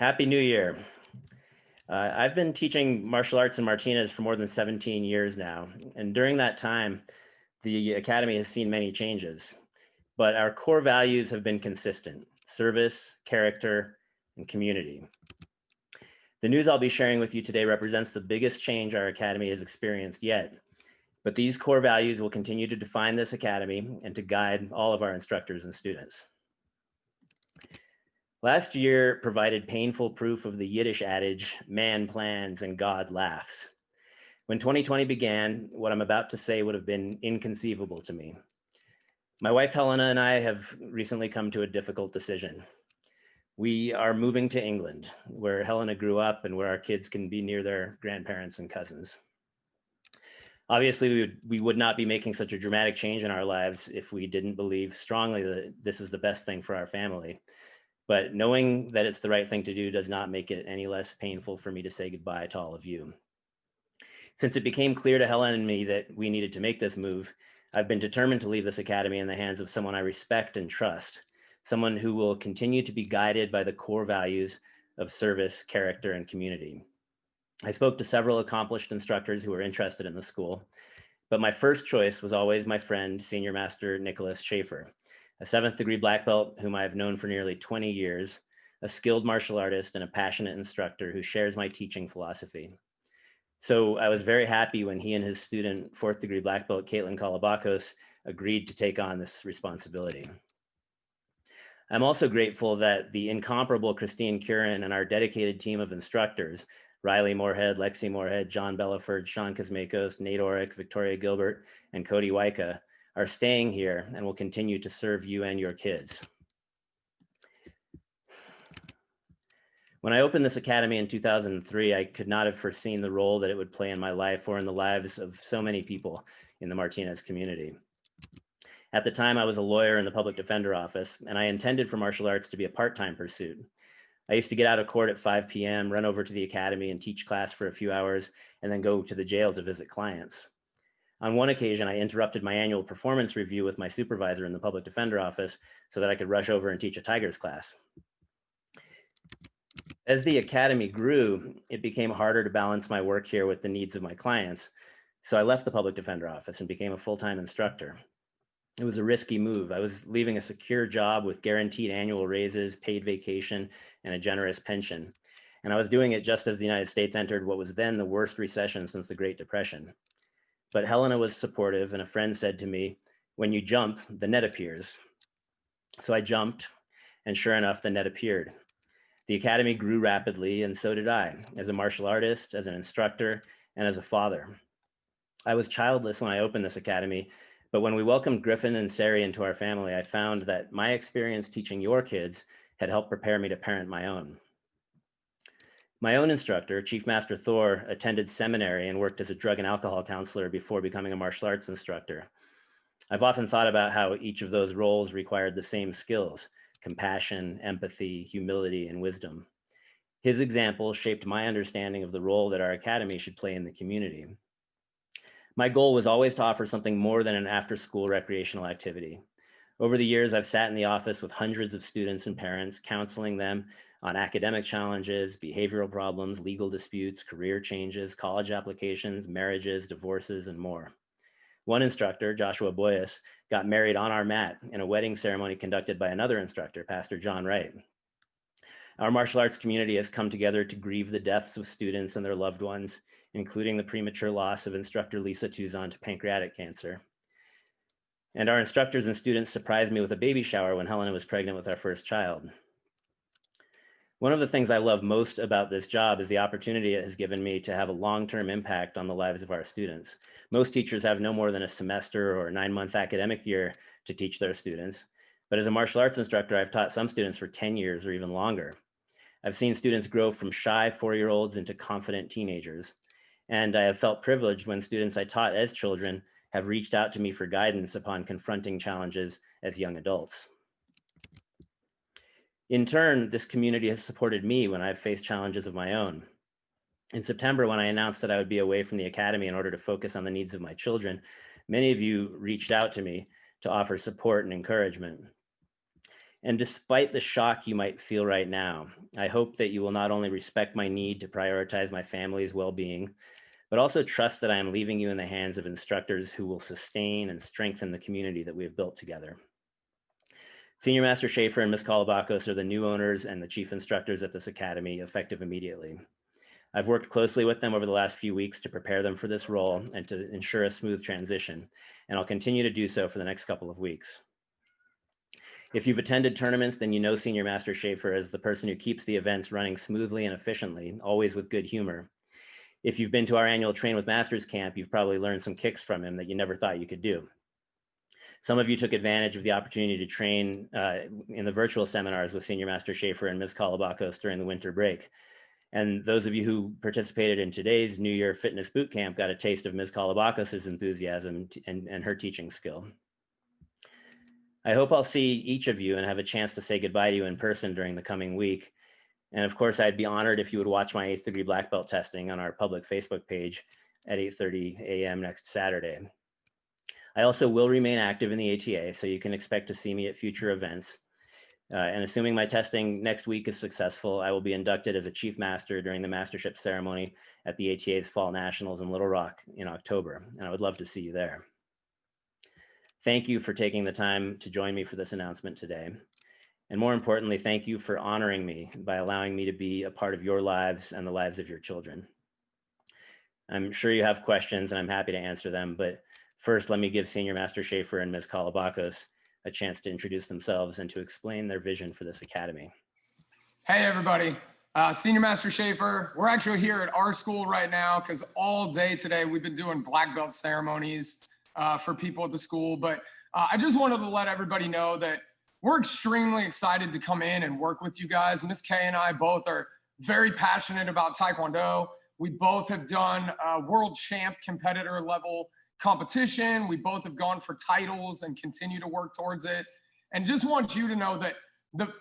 Happy New Year. I've been teaching martial arts in Martinez for more than 17 years now. And during that time, the Academy has seen many changes, but our core values have been consistent: service, character, and community. The news I'll be sharing with you today represents the biggest change our Academy has experienced yet. But these core values will continue to define this Academy and to guide all of our instructors and students. Last year provided painful proof of the Yiddish adage, man plans and God laughs. When 2020 began, what I'm about to say would have been inconceivable to me. My wife Helena and I have recently come to a difficult decision. We are moving to England, where Helena grew up and where our kids can be near their grandparents and cousins. Obviously, we would not be making such a dramatic change in our lives if we didn't believe strongly that this is the best thing for our family. But knowing that it's the right thing to do does not make it any less painful for me to say goodbye to all of you. Since it became clear to Helen and me that we needed to make this move, I've been determined to leave this academy in the hands of someone I respect and trust, someone who will continue to be guided by the core values of service, character, and community. I spoke to several accomplished instructors who were interested in the school, but my first choice was always my friend, Senior Master Nicholas Schaefer, a 7th degree black belt whom I've known for nearly 20 years, a skilled martial artist and a passionate instructor who shares my teaching philosophy. So I was very happy when he and his student, 4th degree black belt Caitlin Kalabakos, agreed to take on this responsibility. I'm also grateful that the incomparable Christine Curran and our dedicated team of instructors, Riley Moorhead, Lexi Moorhead, John Bellaford, Sean Kosmakos, Nate Orick, Victoria Gilbert, and Cody Wyka, are staying here and will continue to serve you and your kids. When I opened this academy in 2003, I could not have foreseen the role that it would play in my life or in the lives of so many people in the Martinez community. At the time, I was a lawyer in the public defender office, and I intended for martial arts to be a part-time pursuit. I used to get out of court at 5 p.m., run over to the academy and teach class for a few hours, and then go to the jail to visit clients. On one occasion, I interrupted my annual performance review with my supervisor in the public defender office so that I could rush over and teach a Tigers class. As the academy grew, it became harder to balance my work here with the needs of my clients. So I left the public defender office and became a full-time instructor. It was a risky move. I was leaving a secure job with guaranteed annual raises, paid vacation, and a generous pension. And I was doing it just as the United States entered what was then the worst recession since the Great Depression. But Helena was supportive, and a friend said to me, "When you jump, the net appears." So I jumped, and sure enough, the net appeared. The academy grew rapidly, and so did I, as a martial artist, as an instructor, and as a father. I was childless when I opened this academy, but when we welcomed Griffin and Sari into our family, I found that my experience teaching your kids had helped prepare me to parent my own. My own instructor, Chief Master Thor, attended seminary and worked as a drug and alcohol counselor before becoming a martial arts instructor. I've often thought about how each of those roles required the same skills: compassion, empathy, humility, and wisdom. His example shaped my understanding of the role that our academy should play in the community. My goal was always to offer something more than an after-school recreational activity. Over the years, I've sat in the office with hundreds of students and parents, counseling them on academic challenges, behavioral problems, legal disputes, career changes, college applications, marriages, divorces, and more. One instructor, Joshua Boyas, got married on our mat in a wedding ceremony conducted by another instructor, Pastor John Wright. Our martial arts community has come together to grieve the deaths of students and their loved ones, including the premature loss of instructor Lisa Tuzon to pancreatic cancer. And our instructors and students surprised me with a baby shower when Helena was pregnant with our first child. One of the things I love most about this job is the opportunity it has given me to have a long-term impact on the lives of our students. Most teachers have no more than a semester or a 9-month academic year to teach their students. But as a martial arts instructor, I've taught some students for 10 years or even longer. I've seen students grow from shy 4-year-olds into confident teenagers. And I have felt privileged when students I taught as children have reached out to me for guidance upon confronting challenges as young adults. In turn, this community has supported me when I've faced challenges of my own. In September, when I announced that I would be away from the academy in order to focus on the needs of my children, many of you reached out to me to offer support and encouragement. And despite the shock you might feel right now, I hope that you will not only respect my need to prioritize my family's well-being, but also trust that I am leaving you in the hands of instructors who will sustain and strengthen the community that we have built together. Senior Master Schaefer and Ms. Kolobakos are the new owners and the chief instructors at this academy, effective immediately. I've worked closely with them over the last few weeks to prepare them for this role and to ensure a smooth transition, and I'll continue to do so for the next couple of weeks. If you've attended tournaments, then you know Senior Master Schaefer as the person who keeps the events running smoothly and efficiently, always with good humor. If you've been to our annual Train with Masters camp, you've probably learned some kicks from him that you never thought you could do. Some of you took advantage of the opportunity to train in the virtual seminars with Senior Master Schaefer and Ms. Kolobakos during the winter break. And those of you who participated in today's New Year Fitness Boot Camp got a taste of Ms. Kolobakos' enthusiasm and her teaching skill. I hope I'll see each of you and have a chance to say goodbye to you in person during the coming week. And of course, I'd be honored if you would watch my 8th degree black belt testing on our public Facebook page at 8:30 a.m. next Saturday. I also will remain active in the ATA, so you can expect to see me at future events. And assuming my testing next week is successful, I will be inducted as a Chief Master during the mastership ceremony at the ATA's Fall Nationals in Little Rock in October, and I would love to see you there. Thank you for taking the time to join me for this announcement today. And more importantly, thank you for honoring me by allowing me to be a part of your lives and the lives of your children. I'm sure you have questions and I'm happy to answer them, but first let me give Senior Master Schaefer and Ms. Kolobakos a chance to introduce themselves and to explain their vision for this academy. Hey everybody, Senior Master Schaefer. We're actually here at our school right now because all day today we've been doing black belt ceremonies for people at the school. But I just wanted to let everybody know that we're extremely excited to come in and work with you guys. Miss Kay and I both are very passionate about Taekwondo. We both have done world champ competitor level competition. We both have gone for titles and continue to work towards it. And just want you to know that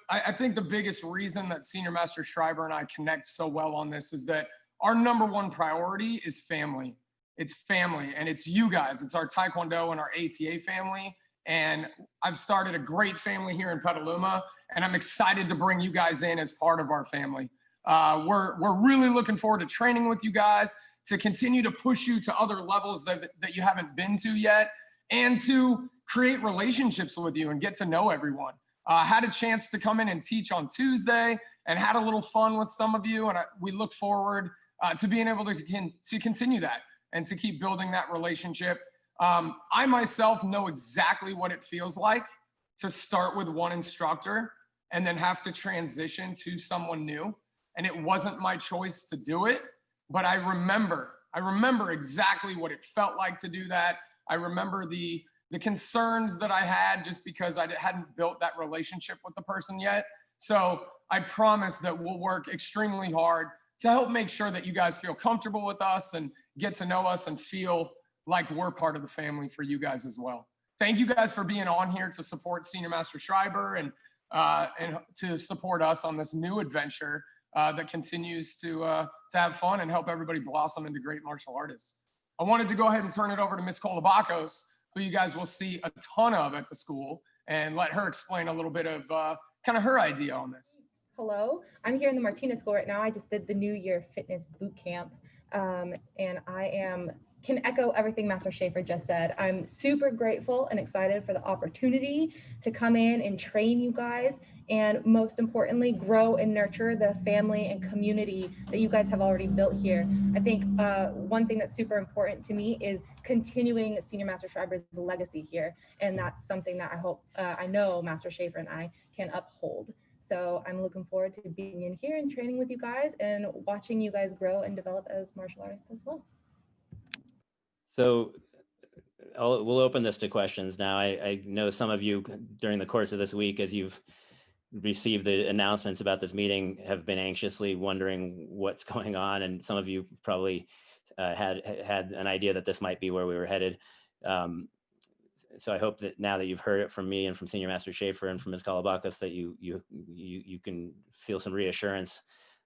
I think the biggest reason that Senior Master Schreiber and I connect so well on this is that our number one priority is family. It's family, and it's you guys. It's our Taekwondo and our ATA family. And I've started a great family here in Petaluma, and I'm excited to bring you guys in as part of our family. We're really looking forward to training with you guys, to continue to push you to other levels that you haven't been to yet, and to create relationships with you and get to know everyone. Had a chance to come in and teach on Tuesday and had a little fun with some of you, and we look forward to being able to continue that and to keep building that relationship. I myself know exactly what it feels like to start with one instructor and then have to transition to someone new. And it wasn't my choice to do it, but I remember exactly what it felt like to do that. I remember the concerns that I had just because I hadn't built that relationship with the person yet. So I promise that we'll work extremely hard to help make sure that you guys feel comfortable with us and get to know us and feel like we're part of the family for you guys as well. Thank you guys for being on here to support Senior Master Schreiber and to support us on this new adventure that continues to have fun and help everybody blossom into great martial artists. I wanted to go ahead and turn it over to Ms. Kolobakos, who you guys will see a ton of at the school, and let her explain a little bit of kind of her idea on this. Hello, I'm here in the Martinez School right now. I just did the New Year Fitness Boot Camp, and I can echo everything Master Schaefer just said. I'm super grateful and excited for the opportunity to come in and train you guys, and most importantly, grow and nurture the family and community that you guys have already built here. I think one thing that's super important to me is continuing Senior Master Schreiber's legacy here, and that's something that I know Master Schaefer and I can uphold. So I'm looking forward to being in here and training with you guys and watching you guys grow and develop as martial artists as well. So we'll open this to questions now. I know some of you during the course of this week, as you've received the announcements about this meeting, have been anxiously wondering what's going on. And some of you probably had an idea that this might be where we were headed. So I hope that now that you've heard it from me and from Senior Master Schaefer and from Ms. Kolobakos, that you can feel some reassurance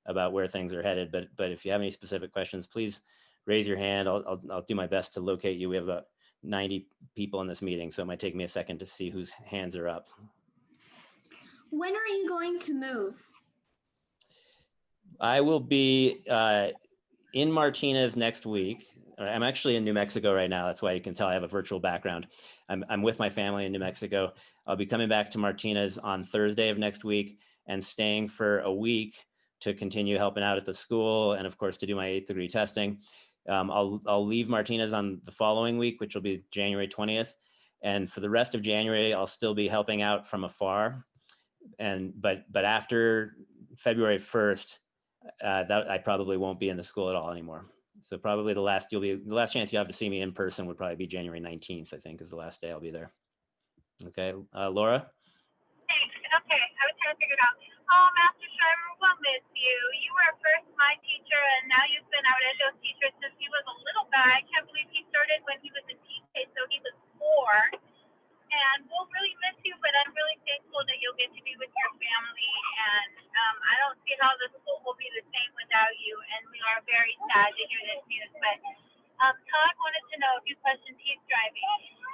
about where things are headed. But if you have any specific questions, please raise your hand. I'll do my best to locate you. We have about 90 people in this meeting, so it might take me a second to see whose hands are up. When are you going to move? I will be in Martinez next week. I'm actually in New Mexico right now. That's why you can tell I have a virtual background. I'm with my family in New Mexico. I'll be coming back to Martinez on Thursday of next week and staying for a week to continue helping out at the school and of course to do my 8th degree testing. I'll leave Martinez on the following week, which will be January 20th. And for the rest of January, I'll still be helping out from afar. But after February 1st, that I probably won't be in the school at all anymore. So probably the last chance you have to see me in person would probably be January 19th, I think is the last day I'll be there. Okay, Laura? Thanks. Okay, I was trying to figure it out. Oh, Master Schreiber, we'll miss you. You were first my teacher, and now you've been our Ejo's teacher since he was a little guy. I can't believe he started when he was in PK, so he was 4. And we'll really miss you, but I'm really thankful that you'll get to be with your family. And I don't see how the school will be the same without you. And we are very sad to hear this news. But Todd wanted to know a few questions. He's driving.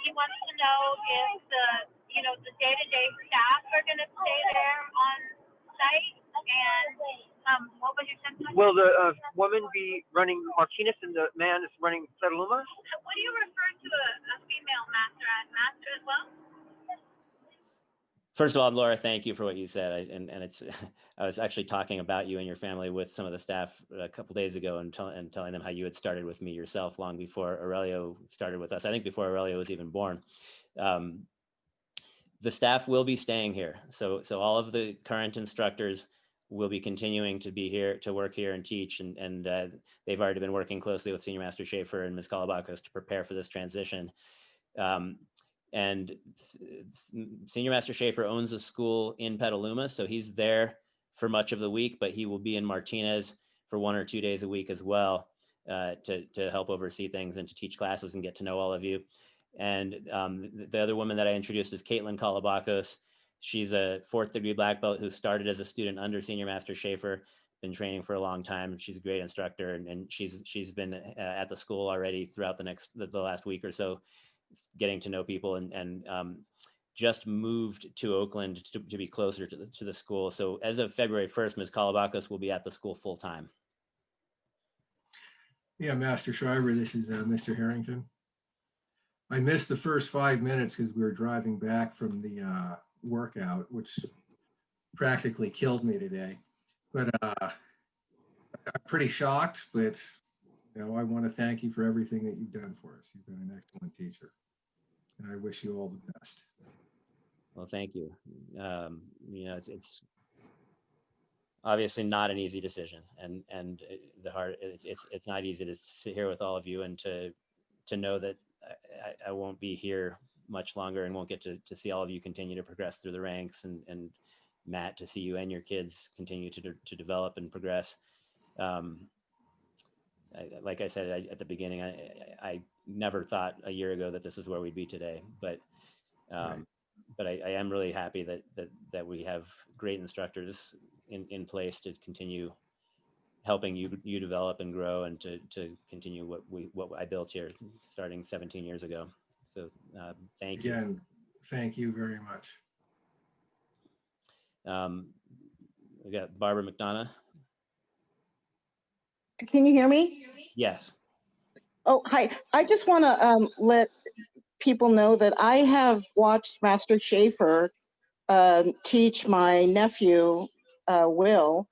He wants to know if the day-to-day staff are going to stay there on site. And what was your sense? Will the woman be running Martinez and the man is running Petaluma? What do you refer to a female master as? Master as well? First of all, Laura, thank you for what you said. I was actually talking about you and your family with some of the staff a couple days ago and telling them how you had started with me yourself long before Aurelio started with us. I think before Aurelio was even born. The staff will be staying here. So all of the current instructors will be continuing to be here, to work here and teach. And they've already been working closely with Senior Master Schaefer and Ms. Kalabakos to prepare for this transition. And Senior Master Schaefer owns a school in Petaluma, so he's there for much of the week, but he will be in Martinez for 1 or 2 days a week as well to help oversee things and to teach classes and get to know all of you. And the other woman that I introduced is Caitlin Kalabakos. She's a 4th degree black belt who started as a student under Senior Master Schaefer, been training for a long time. She's a great instructor, and she's been at the school already throughout the last week or so, getting to know people and just moved to Oakland to be closer to the school. So as of February 1st, Ms. Kalabakos will be at the school full time. Yeah, Master Schreiber, this is Mr. Harrington. I missed the first 5 minutes because we were driving back from the workout, which practically killed me today. But I'm pretty shocked, but I want to thank you for everything that you've done for us. You've been an excellent teacher, and I wish you all the best. Well, thank you. It's obviously not an easy decision, and it's not easy to sit here with all of you and to know that I won't be here much longer and won't get to see all of you continue to progress through the ranks, and Matt, to see you and your kids continue to develop and progress. Like I said at the beginning, I never thought a year ago that this is where we'd be today, but Right. But I am really happy that we have great instructors in place to continue helping you develop and grow, and to continue what I built here starting 17 years ago. So thank you. Again, thank you very much. We got Barbara McDonough. Can you hear me? Yes. Oh, hi. I just want to let people know that I have watched Master Schaefer teach my nephew, Will,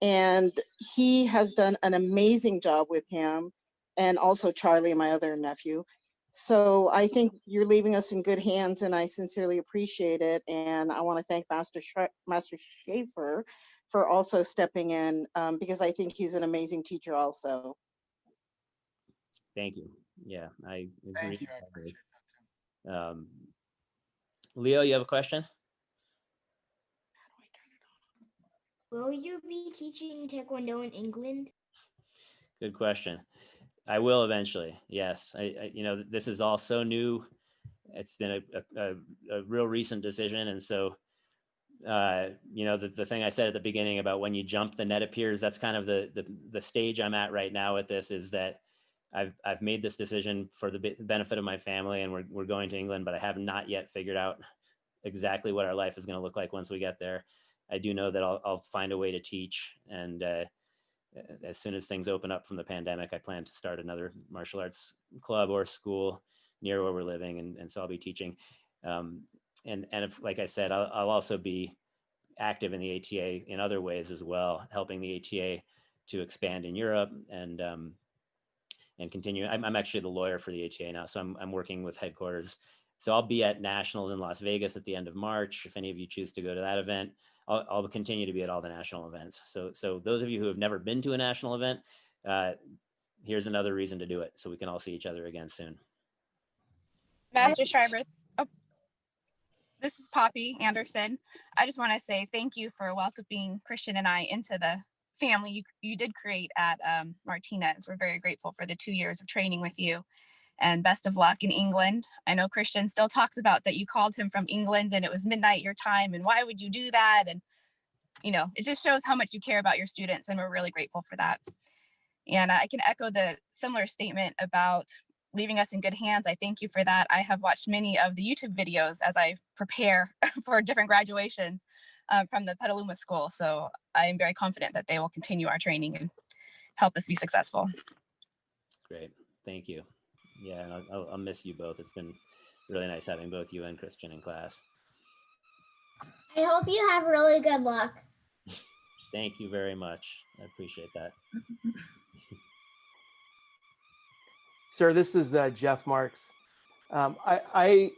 and he has done an amazing job with him, and also Charlie, my other nephew. So I think you're leaving us in good hands, and I sincerely appreciate it. And I want to thank Master Schaefer for also stepping in, because I think he's an amazing teacher also. Thank you. Yeah, I agree. Thank you. I appreciate that too. Leo, you have a question? Will you be teaching Taekwondo in England? Good question. I will eventually. Yes. I this is all so new. It's been a real recent decision. And so, the thing I said at the beginning about when you jump, the net appears, that's kind of the stage I'm at right now with this, is that I've made this decision for the benefit of my family, and we're going to England, but I have not yet figured out exactly what our life is going to look like once we get there. I do know that I'll find a way to teach, and as soon as things open up from the pandemic, I plan to start another martial arts club or school near where we're living, and so I'll be teaching. And if, like I said, I'll also be active in the ATA in other ways as well, helping the ATA to expand in Europe and continue. I'm actually the lawyer for the ATA now, so I'm working with headquarters. So I'll be at nationals in Las Vegas at the end of March. If any of you choose to go to that event, I'll continue to be at all the national events. So those of you who have never been to a national event, here's another reason to do it, so we can all see each other again soon. Master Schreiber, oh, this is Poppy Anderson. I just want to say thank you for welcoming Christian and I into the family you did create at Martinez. We're very grateful for the 2 years of training with you, and best of luck in England. I know Christian still talks about that you called him from England and it was midnight your time, and why would you do that? And you know, it just shows how much you care about your students, and we're really grateful for that. And I can echo the similar statement about leaving us in good hands. I thank you for that. I have watched many of the YouTube videos as I prepare for different graduations from the Petaluma School. So I am very confident that they will continue our training and help us be successful. Great, thank you. Yeah, and I'll miss you both. It's been really nice having both you and Christian in class. I hope you have really good luck. Thank you very much. I appreciate that. Sir, this is Jeff Marks. I'm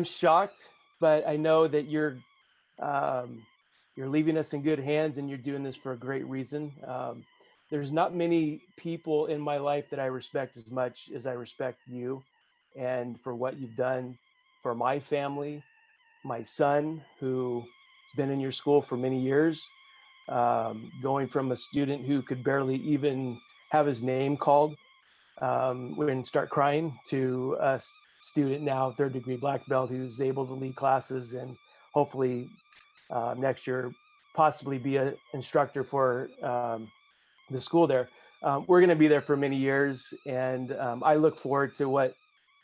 shocked, but I know that you're leaving us in good hands, and you're doing this for a great reason. There's not many people in my life that I respect as much as I respect you, and for what you've done for my family, my son, who's been in your school for many years, going from a student who could barely even have his name called and start crying, to a student now, third degree black belt, who's able to lead classes and hopefully next year possibly be an instructor for the school there. We're going to be there for many years, and I look forward to what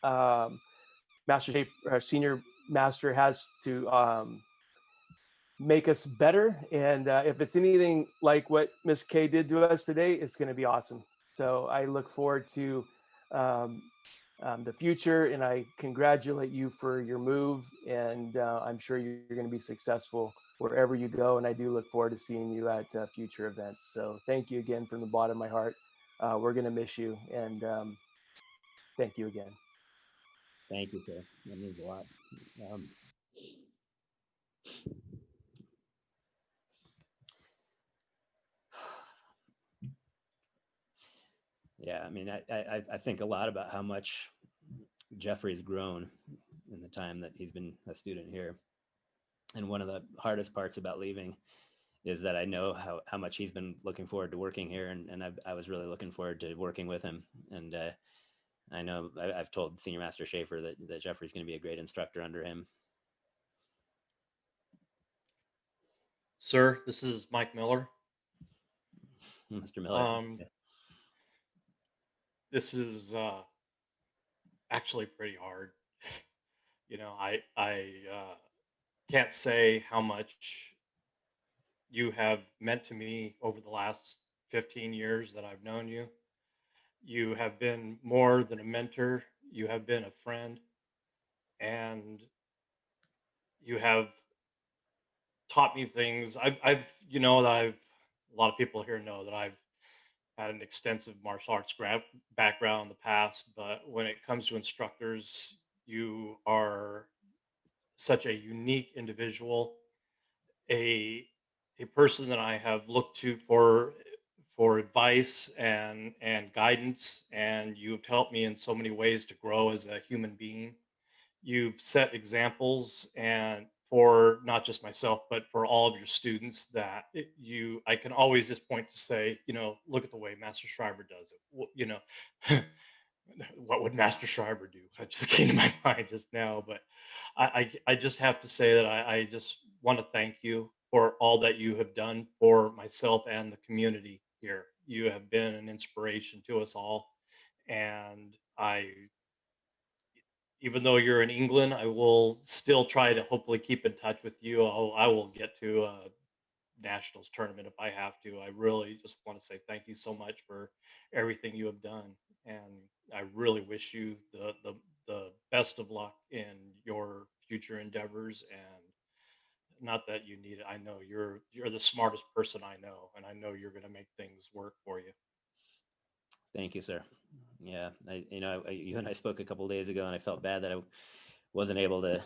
Master Shape, Senior Master, has to make us better. And if it's anything like what Miss K did to us today, it's going to be awesome. So I look forward to the future, and I congratulate you for your move. And I'm sure you're going to be successful wherever you go. And I do look forward to seeing you at future events. So thank you again from the bottom of my heart. We're going to miss you. And thank you again. Thank you, sir. That means a lot. Yeah, I mean, I think a lot about how much Jeffrey's grown in the time that he's been a student here. And one of the hardest parts about leaving is that I know how much he's been looking forward to working here. And I was really looking forward to working with him. And I know I've told Senior Master Schaefer that Jeffrey's going to be a great instructor under him. Sir, this is Mike Miller. Mr. Miller. This is actually pretty hard. You know, I can't say how much you have meant to me over the last 15 years that I've known you. You have been more than a mentor. You have been a friend, and you have taught me things. I've you know that a lot of people here know that I've had an extensive martial arts background in the past, but when it comes to instructors, you are such a unique individual, a person that I have looked to for advice and guidance, and you've helped me in so many ways to grow as a human being. You've set examples, and for not just myself but for all of your students, that I can always just point to say, you know, look at the way Master Schreiber does it. You know, what would Master Schreiber do? That just came to my mind just now. But I just have to say that I just want to thank you for all that you have done for myself and the community here. You have been an inspiration to us all, and even though you're in England, I will still try to hopefully keep in touch with you. I will get to a nationals tournament if I have to. I really just want to say thank you so much for everything you have done, and I really wish you the best of luck in your future endeavors. And not that you need it. I know you're the smartest person I know, and I know you're going to make things work for you. Thank you, sir. Yeah, you and I spoke a couple of days ago, and I felt bad that I wasn't able to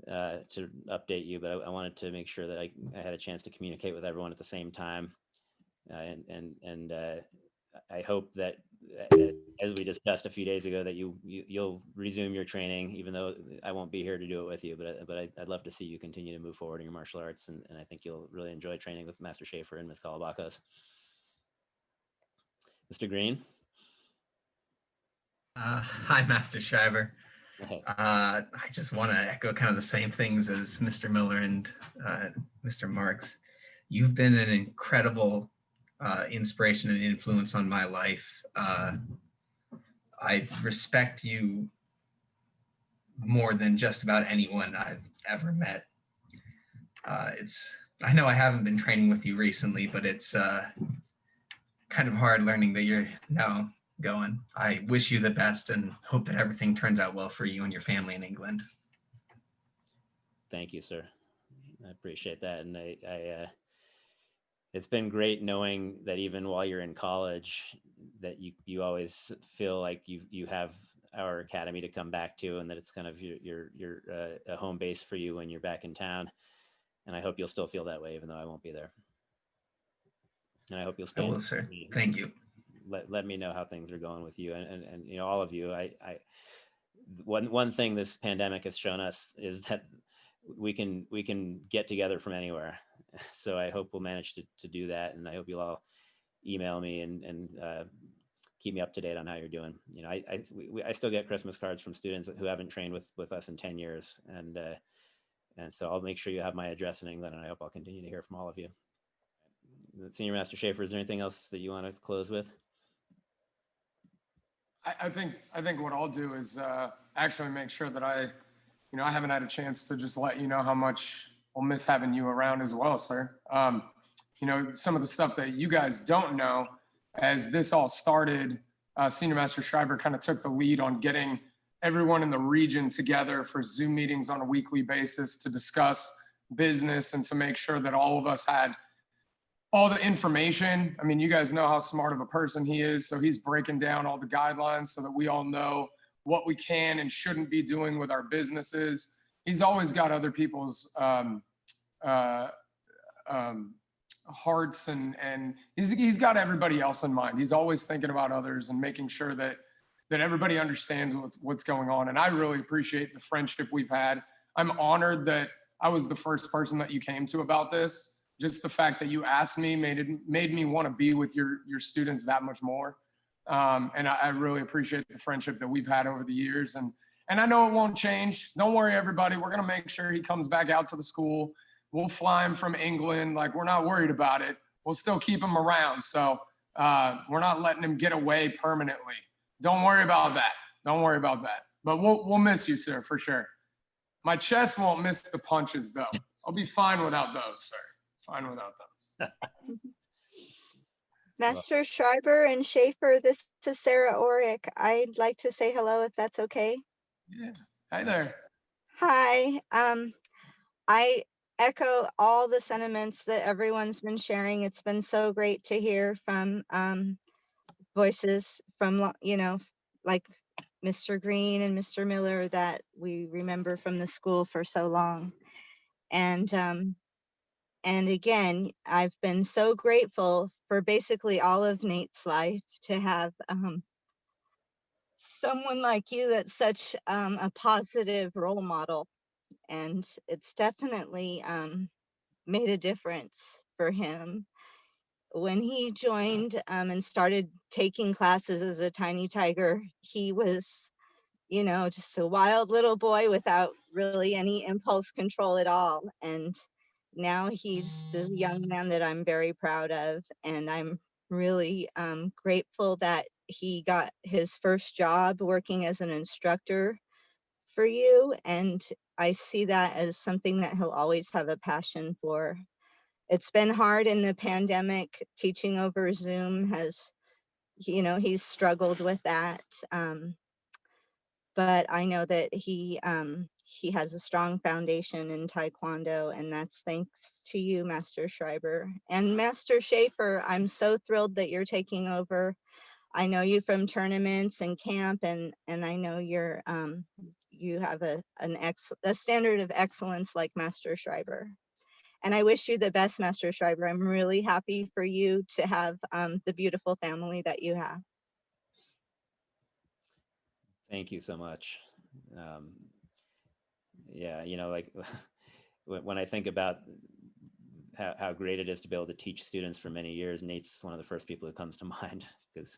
update you, but I wanted to make sure that I had a chance to communicate with everyone at the same time, and I hope that, as we discussed a few days ago, that you'll resume your training, even though I won't be here to do it with you. But I'd love to see you continue to move forward in your martial arts, and I think you'll really enjoy training with Master Schaefer and Ms. Kalabakos. Mr. Green. Hi, Master Schreiber. I just want to echo kind of the same things as Mr. Miller and Mr. Marks. You've been an incredible inspiration and influence on my life. I respect you more than just about anyone I've ever met. I know I haven't been training with you recently, but it's kind of hard learning that you're now going. I wish you the best and hope that everything turns out well for you and your family in England. Thank you, sir. I appreciate that. And it's been great knowing that even while you're in college, that you always feel like you have our academy to come back to, and that it's kind of your a home base for you when you're back in town. And I hope you'll still feel that way, even though I won't be there. And I hope you'll stay. I will, sir. Thank you. Let me know how things are going with you, and all of you. One thing this pandemic has shown us is that we can get together from anywhere. So I hope we'll manage to do that, and I hope you'll all email me and keep me up to date on how you're doing. I still get Christmas cards from students who haven't trained with us in 10 years, and so I'll make sure you have my address in England, and I hope I'll continue to hear from all of you. Senior Master Schaefer, is there anything else that you want to close with? I think what I'll do is actually make sure that I haven't had a chance to just let you know how much we'll miss having you around as well, sir. Some of the stuff that you guys don't know, as this all started, Senior Master Schreiber kind of took the lead on getting everyone in the region together for Zoom meetings on a weekly basis to discuss business and to make sure that all of us had all the information. I mean, you guys know how smart of a person he is. So he's breaking down all the guidelines so that we all know what we can and shouldn't be doing with our businesses. He's always got other people's hearts, and he's got everybody else in mind. He's always thinking about others and making sure that everybody understands what's going on. And I really appreciate the friendship we've had. I'm honored that I was the first person that you came to about this. Just the fact that you asked me made me want to be with your students that much more. And I really appreciate the friendship that we've had over the years. And I know it won't change. Don't worry, everybody. We're going to make sure he comes back out to the school. We'll fly him from England. Like, we're not worried about it. We'll still keep him around. So we're not letting him get away permanently. Don't worry about that. Don't worry about that. But we'll miss you, sir, for sure. My chest won't miss the punches, though. I'll be fine without those, sir. Fine without those. Master Schreiber and Schaefer, this is Sarah Orick. I'd like to say hello if that's okay. Yeah. Hi there. Hi. I echo all the sentiments that everyone's been sharing. It's been so great to hear from voices from, like Mr. Green and Mr. Miller that we remember from the school for so long. And again, I've been so grateful for basically all of Nate's life to have someone like you that's such a positive role model. And it's definitely made a difference for him. When he joined and started taking classes as a tiny tiger, he was, just a wild little boy without really any impulse control at all. And now he's the young man that I'm very proud of, and I'm really grateful that he got his first job working as an instructor for you, and I see that as something that he'll always have a passion for. It's been hard in the pandemic. Teaching over Zoom has, he's struggled with that. But I know that he has a strong foundation in Taekwondo, and that's thanks to you, Master Schreiber. And Master Schaefer, I'm so thrilled that you're taking over. I know you from tournaments and camp, and I know you have a standard of excellence like Master Schreiber. And I wish you the best, Master Schreiber. I'm really happy for you to have the beautiful family that you have. Thank you so much. Yeah, like when I think about how great it is to be able to teach students for many years, Nate's one of the first people who comes to mind because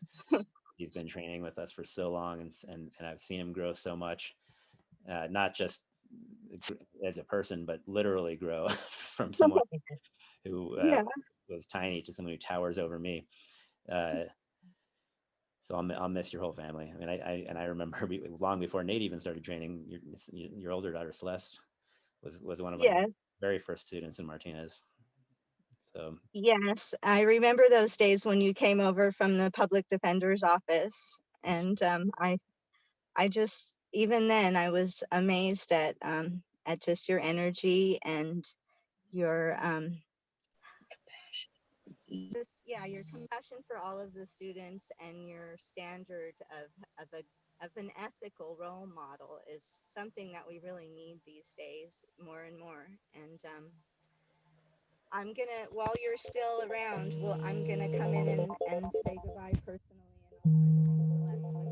he's been training with us for so long, and I've seen him grow so much, not just as a person, but literally grow from someone who Yeah. was tiny to someone who towers over me. So I'll miss your whole family. I mean, I remember long before Nate even started training, your older daughter Celeste was one of my very first students in Martinez. So yes, I remember those days when you came over from the public defender's office, and I just, even then I was amazed at just your energy and your your compassion for all of the students, and your standard of an ethical role model is something that we really need these days more and more. And I'm gonna, while you're still around, I'm gonna come in and say goodbye personally, and I'll try to bring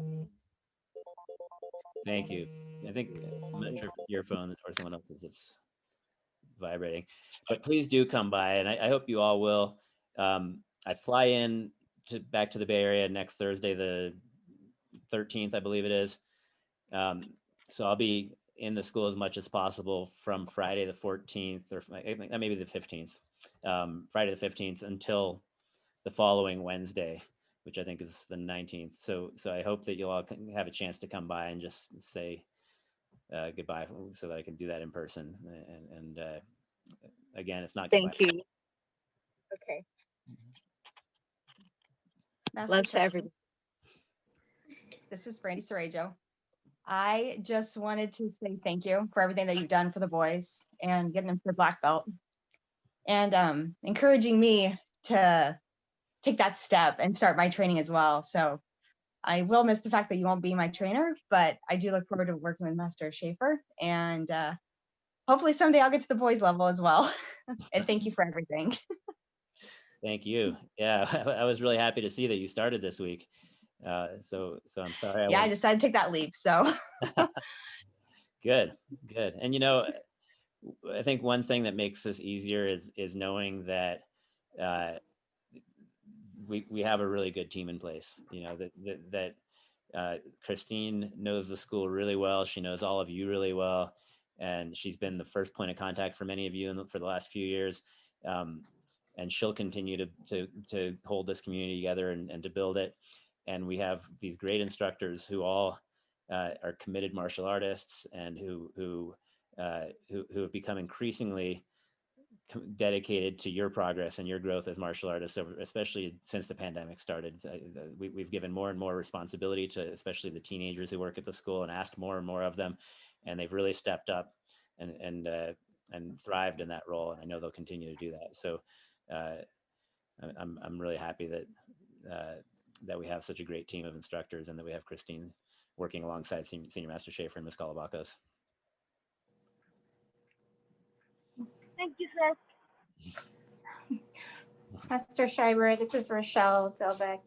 Celeste with me. thank you. I think I'm not sure if it's your phone or someone else's it's vibrating, but please do come by, and I hope you all will. I fly in back to the Bay Area next Thursday, the 13th, I believe it is. So I'll be in the school as much as possible from Friday the 14th, or maybe the 15th, Friday the 15th until the following Wednesday, which I think is the 19th. So I hope that you'll all have a chance to come by and just say goodbye, so that I can do that in person. And again, it's not goodbye. Thank you. Okay. Love to everybody. This is Brandy Sarajo. I just wanted to say thank you for everything that you've done for the boys and getting them to black belt, and encouraging me to take that step and start my training as well. So I will miss the fact that you won't be my trainer, but I do look forward to working with Master Schaefer, and hopefully someday I'll get to the boys level as well. And thank you for everything. Thank you. Yeah, I was really happy to see that you started this week. So I'm sorry. I decided to take that leap. So good. And I think one thing that makes this easier is knowing that we have a really good team in place. That Christine knows the school really well. She knows all of you really well, and she's been the first point of contact for many of you for the last few years. And she'll continue to hold this community together and to build it. And we have these great instructors who all are committed martial artists, and who have become increasingly dedicated to your progress and your growth as martial artists, especially since the pandemic started. We've given more and more responsibility to especially the teenagers who work at the school, and asked more and more of them, and they've really stepped up and thrived in that role. And I know they'll continue to do that. So I'm really happy that we have such a great team of instructors, and that we have Christine working alongside Senior Master Schaefer and Ms. Kalabakos. Thank you, sir. Master Schreiber, this is Rochelle Delbeck.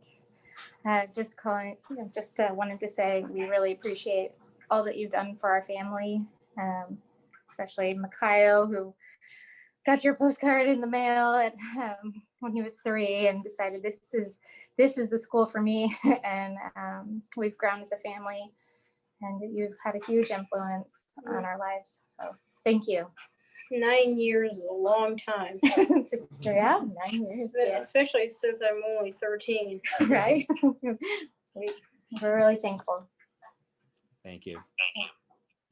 Wanted to say we really appreciate all that you've done for our family, especially Mikhail, who got your postcard in the mail when he was 3 and decided this is the school for me. And we've grown as a family, and you've had a huge influence on our lives. So thank you. 9 years is a long time. So yeah, 9 years. Yeah. Especially since I'm only 13. Right? We're really thankful. Thank you.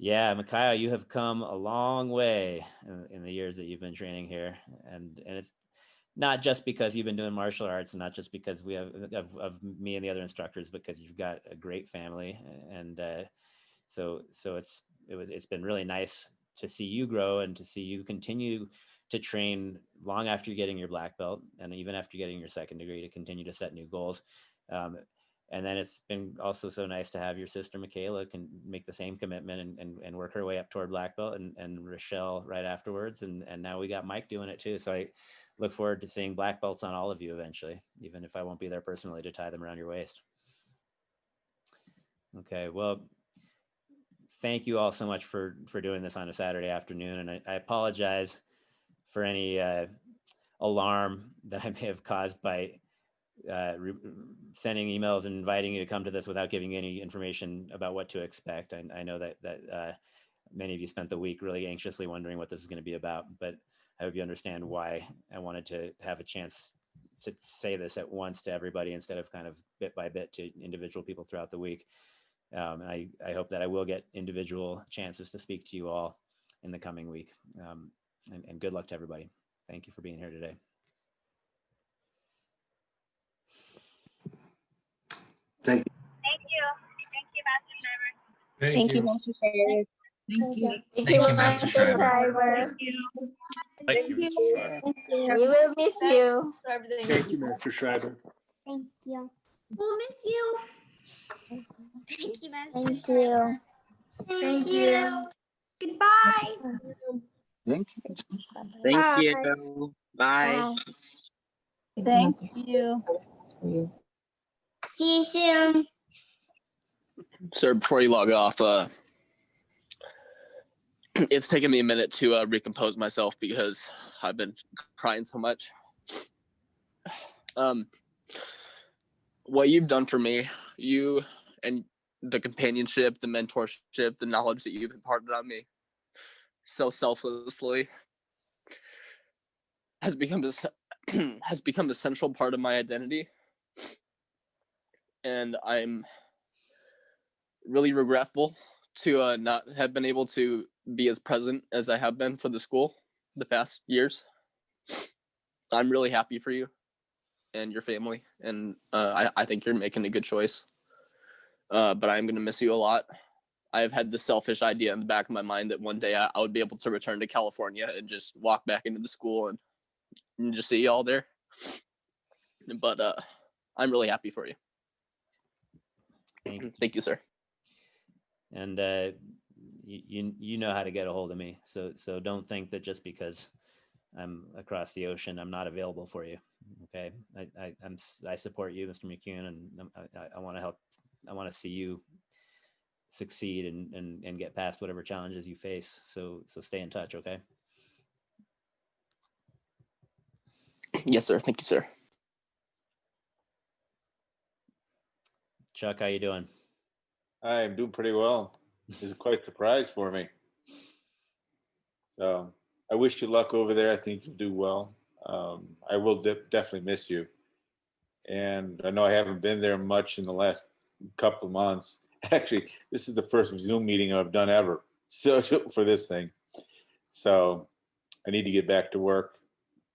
Yeah, Micaiah, you have come a long way in the years that you've been training here, and it's not just because you've been doing martial arts, and not just because we have of me and the other instructors, because you've got a great family, and so it's been really nice to see you grow and to see you continue to train long after you're getting your black belt, and even after getting your second degree, to continue to set new goals. And then it's been also so nice to have your sister Michaela can make the same commitment and work her way up toward black belt, and Rochelle right afterwards. And now we got Mike doing it too. So I look forward to seeing black belts on all of you eventually, even if I won't be there personally to tie them around your waist. Okay, well, thank you all so much for doing this on a Saturday afternoon. And I apologize for any alarm that I may have caused by sending emails and inviting you to come to this without giving you any information about what to expect. I know that many of you spent the week really anxiously wondering what this is going to be about, but I hope you understand why I wanted to have a chance to say this at once to everybody instead of kind of bit by bit to individual people throughout the week. And I hope that I will get individual chances to speak to you all in the coming week. And good luck to everybody. Thank you for being here today. Thank you. Thank you. Thank you, Master Schreiber. Thank you, Master Schreiber. Thank you. Thank you, Master Schreiber. Thank you, Mr. Schreiber. Thank you. We will miss you. Thank you, Master Schreiber. Thank you. We'll miss you. Thank you, Master. Thank you. Thank you. Goodbye. Thank you. Thank you. Bye. Thank you. See you soon. Sir, before you log off, it's taken me a minute to recompose myself because I've been crying so much. What you've done for me, you and the companionship, the mentorship, the knowledge that you've imparted on me so selflessly has become a central part of my identity. And I'm really regretful to not have been able to be as present as I have been for the school the past years. I'm really happy for you and your family, and I think you're making a good choice. But I'm going to miss you a lot. I have had the selfish idea in the back of my mind that one day I would be able to return to California and just walk back into the school and just see you all there. But I'm really happy for you. Thank you, sir. And you know how to get a hold of me. So don't think that just because I'm across the ocean, I'm not available for you. Okay. I support you, Mr. McCune, and I want to help. I want to see you succeed and get past whatever challenges you face. So stay in touch. Okay. Yes, sir. Thank you, sir. Chuck, how you doing? I'm doing pretty well. It's quite a surprise for me. So I wish you luck over there. I think you'll do well. I will definitely miss you. And I know I haven't been there much in the last couple of months. Actually, this is the first Zoom meeting I've done ever. So for this thing. So I need to get back to work.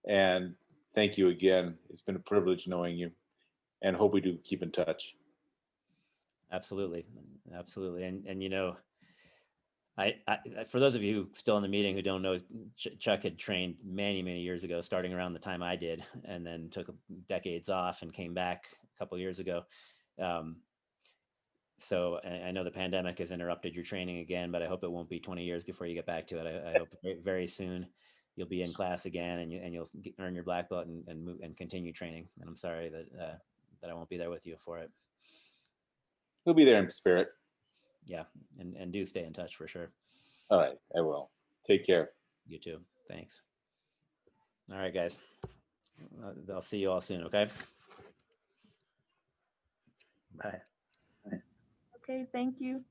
And thank you again. It's been a privilege knowing you, and hope we do keep in touch. Absolutely. And you know, I for those of you still in the meeting who don't know, Chuck had trained many years ago, starting around the time I did, and then took decades off and came back a couple of years ago. So I know the pandemic has interrupted your training again, but I hope it won't be 20 years before you get back to it. I hope very soon you'll be in class again, and you'll earn your black belt and move and continue training. And I'm sorry that I won't be there with you for it. We'll be there in spirit. Yeah, and do stay in touch for sure. All right, I will. Take care. You too. Thanks. All right, guys. I'll see you all soon, okay? Bye. Okay, thank you.